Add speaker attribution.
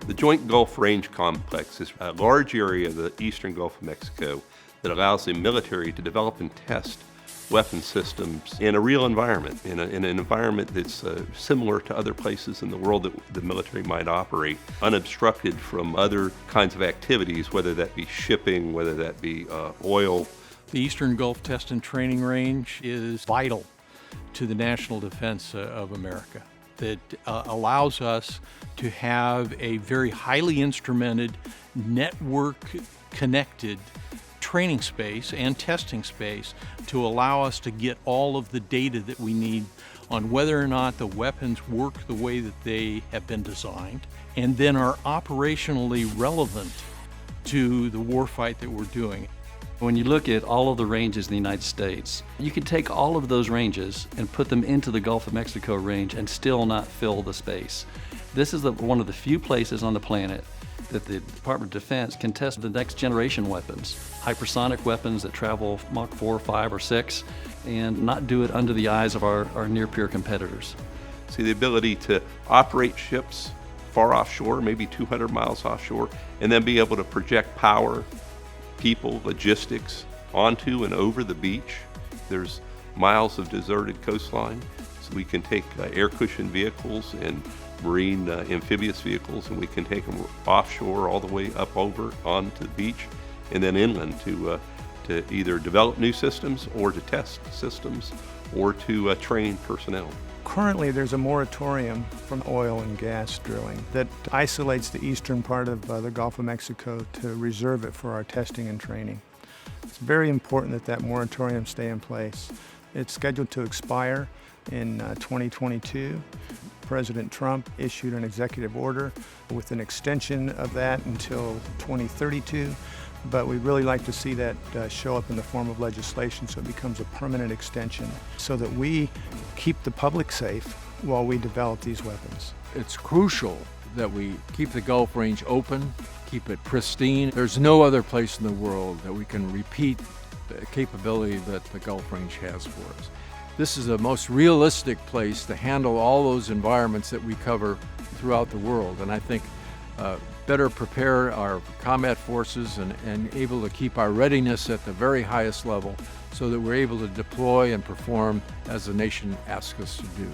Speaker 1: The Joint Gulf Range Complex is a large area of the eastern Gulf of Mexico that allows the military to develop and test weapon systems in a real environment, in an environment that's similar to other places in the world that the military might operate, unobstructed from other kinds of activities, whether that be shipping, whether that be oil.
Speaker 2: The Eastern Gulf Test and Training Range is vital to the national defense of America. That allows us to have a very highly instrumented, network-connected training space and testing space to allow us to get all of the data that we need on whether or not the weapons work the way that they have been designed and then are operationally relevant to the warfight that we're doing.
Speaker 3: When you look at all of the ranges in the United States, you can take all of those ranges and put them into the Gulf of Mexico range and still not fill the space. This is one of the few places on the planet that the Department of Defense can test the next generation weapons, hypersonic weapons that travel Mach 4, 5, or 6, and not do it under the eyes of our near-peer competitors.
Speaker 1: See, the ability to operate ships far offshore, maybe 200 miles offshore, and then be able to project power, people, logistics onto and over the beach. There's miles of deserted coastline, so we can take air cushion vehicles and marine amphibious vehicles, and we can take them offshore all the way up over onto the beach and then inland to either develop new systems or to test systems or to train personnel.
Speaker 4: Currently, there's a moratorium from oil and gas drilling that isolates the eastern part of the Gulf of Mexico to reserve it for our testing and training. It's very important that that moratorium stay in place. It's scheduled to expire in 2022. President Trump issued an executive order with an extension of that until 2032. But we'd really like to see that show up in the form of legislation so it becomes a permanent extension so that we keep the public safe while we develop these weapons.
Speaker 5: It's crucial that we keep the Gulf Range open, keep it pristine. There's no other place in the world that we can repeat the capability that the Gulf Range has for us. This is the most realistic place to handle all those environments that we cover throughout the world, and I think better prepare our combat forces and able to keep our readiness at the very highest level so that we're able to deploy and perform as the nation asks us to do.